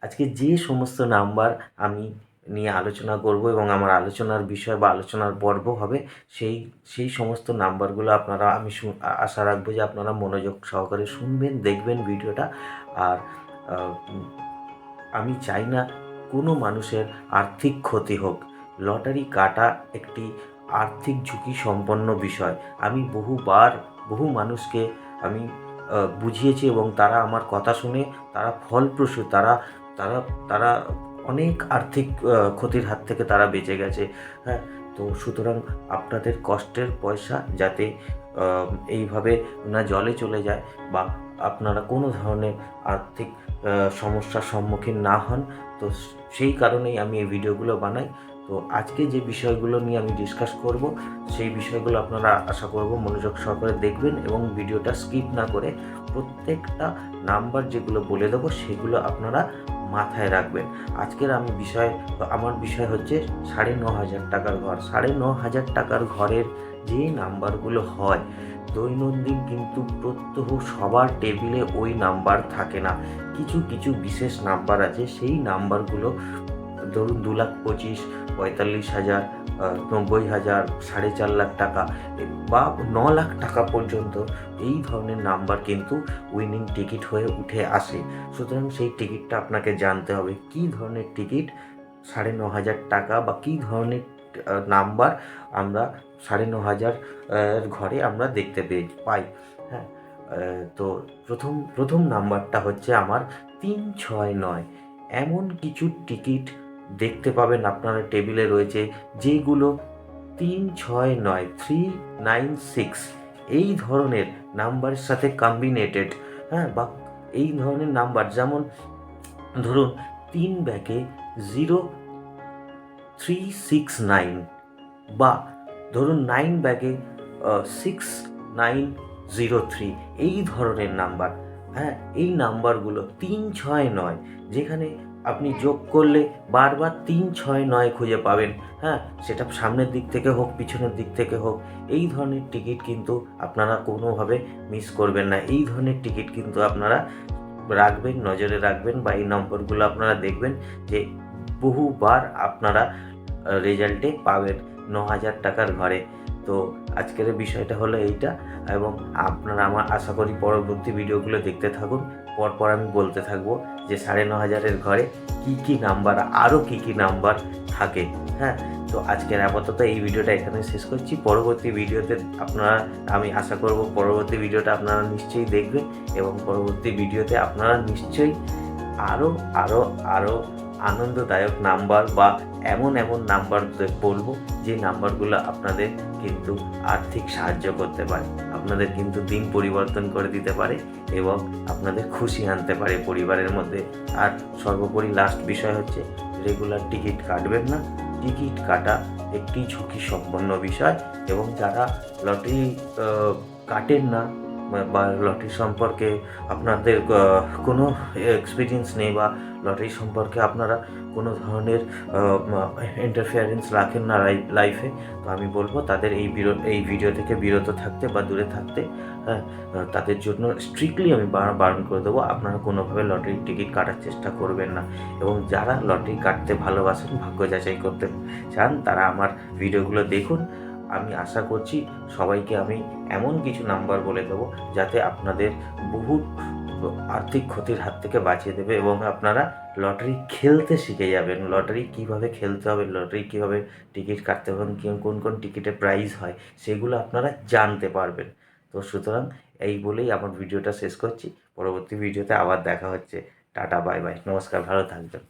আজকে যে সমস্ত নাম্বার আমি নিয়ে আলোচনা করব এবং আমার আলোচনার বিষয় বা আলোচনার পর্ব হবে সেই সমস্ত নাম্বারগুলো আপনারা আশা রাখবো যে আপনারা মনোযোগ সহকারে শুনবেন, দেখবেন ভিডিওটা। আর আমি চাই না কোনো মানুষের আর্থিক ক্ষতি হোক। লটারি কাটা একটি আর্থিক ঝুঁকি সম্পন্ন বিষয়। আমি বহু মানুষকে আমি বুঝিয়েছি এবং তারা আমার কথা শুনে তারা ফলপ্রসূ, তারা তারা তারা অনেক আর্থিক ক্ষতির হাত থেকে তারা বেঁচে গেছে। হ্যাঁ, তো সুতরাং আপনাদের কষ্টের পয়সা যাতে এইভাবে না জলে চলে যায় বা আপনারা কোনো ধরনের আর্থিক সমস্যার সম্মুখীন না হন, তো সেই কারণেই আমি এই ভিডিওগুলো বানাই। তো আজকে যে বিষয়গুলো নিয়ে আমি ডিসকাস করব, সেই বিষয়গুলো আপনারা আশা করব মনোযোগ সহকারে দেখবেন এবং ভিডিওটা স্কিপ না করে প্রত্যেকটা নাম্বার যেগুলো বলে দেবো সেগুলো আপনারা মাথায় রাখবেন। আজকের আমার বিষয় হচ্ছে 9,500 টাকার ঘর। 9,500 টাকার ঘরের যে নাম্বারগুলো হয় দৈনন্দিন, কিন্তু প্রত্যহ সবার টেবিলে ওই নাম্বার থাকে না। কিছু বিশেষ নাম্বার আছে, সেই নাম্বারগুলো ধরুন 2,25,000, 45,000, 90,000, 4.5 লাখ টাকা বা 9 লাখ টাকা পর্যন্ত এই ধরনের নাম্বার কিন্তু উইনিং টিকিট হয়ে উঠে আসে। সুতরাং সেই টিকিটটা আপনাকে জানতে হবে কী ধরনের টিকিট 9,500 টাকা বা কী ধরনের নাম্বার আমরা 9,500 ঘরে আমরা দেখতে পাই। হ্যাঁ, তো প্রথম নাম্বারটা হচ্ছে আমার 369। এমন কিছু টিকিট দেখতে পাবেন আপনারা টেবিলে রয়েছে যেগুলো 369, 396 এই ধরনের নাম্বারের সাথে কম্বিনেটেড। হ্যাঁ, বা এই ধরনের নাম্বার, যেমন ধরুন 3 ব্যাগে 0369 বা ধরুন 9 ব্যাগে 6903 এই ধরনের নাম্বার। হ্যাঁ, এই নাম্বারগুলো 369, যেখানে আপনি যোগ করলে বারবার 369 খুঁজে পাবেন। হ্যাঁ, সেটা সামনের দিক থেকে হোক, পিছনের দিক থেকে হোক, এই ধরনের টিকিট কিন্তু আপনারা কোনোভাবে মিস করবেন না। এই ধরনের টিকিট কিন্তু আপনারা রাখবেন, নজরে রাখবেন, বা এই নম্বরগুলো আপনারা দেখবেন যে বহুবার আপনারা রেজাল্টে পাবেন 9,000 টাকার ঘরে। তো আজকের বিষয়টা হলো এইটা, এবং আপনারা আমার আশা করি পরবর্তী ভিডিওগুলো দেখতে থাকুন। পরপর আমি বলতে থাকবো যে 9,500 ঘরে কী নাম্বার, আরও কী নাম্বার থাকে। হ্যাঁ, তো আজকের আপাতত এই ভিডিওটা এখানে শেষ করছি। পরবর্তী ভিডিওতে আমি আশা করব পরবর্তী ভিডিওটা আপনারা নিশ্চয়ই দেখবেন এবং পরবর্তী ভিডিওতে আপনারা নিশ্চয়ই আরও আনন্দদায়ক নাম্বার বা এমন নাম্বার বলবো যে নাম্বারগুলো আপনাদের কিন্তু আর্থিক সাহায্য করতে পারে, আপনাদের কিন্তু দিন পরিবর্তন করে দিতে পারে এবং আপনাদের খুশি আনতে পারে পরিবারের মধ্যে। আর সর্বোপরি লাস্ট বিষয় হচ্ছে রেগুলার টিকিট কাটবেন না। টিকিট কাটা একটি ঝুঁকি সম্পন্ন বিষয়, এবং যারা লটারি কাটেন না বা লটারি সম্পর্কে আপনাদের কোনো এক্সপিরিয়েন্স নেই বা লটারি সম্পর্কে আপনারা কোনো ধরনের ইন্টারফিয়ারেন্স রাখেন না লাইফে, তো আমি বলবো তাদের এই ভিডিও থেকে বিরত থাকতে বা দূরে থাকতে। হ্যাঁ, তাদের জন্য স্ট্রিক্টলি আমি বারণ করে দেবো, আপনারা কোনোভাবে লটারির টিকিট কাটার চেষ্টা করবেন না। এবং যারা লটারি কাটতে ভালোবাসেন, ভাগ্য যাচাই করতে চান, তারা আমার ভিডিওগুলো দেখুন। আমি আশা করছি সবাইকে আমি এমন কিছু নাম্বার বলে দেবো যাতে আপনাদের বহু আর্থিক ক্ষতির হাত থেকে বাঁচিয়ে দেবে এবং আপনারা লটারি খেলতে শিখে যাবেন। লটারি কীভাবে খেলতে হবে, লটারি কীভাবে টিকিট কাটতে হবে, কোন টিকিটে প্রাইজ হয়, সেগুলো আপনারা জানতে পারবেন। তো সুতরাং এই বলেই আমার ভিডিওটা শেষ করছি। পরবর্তী ভিডিওতে আবার দেখা হচ্ছে। টাটা, বাই বাই, নমস্কার, ভালো থাকবেন।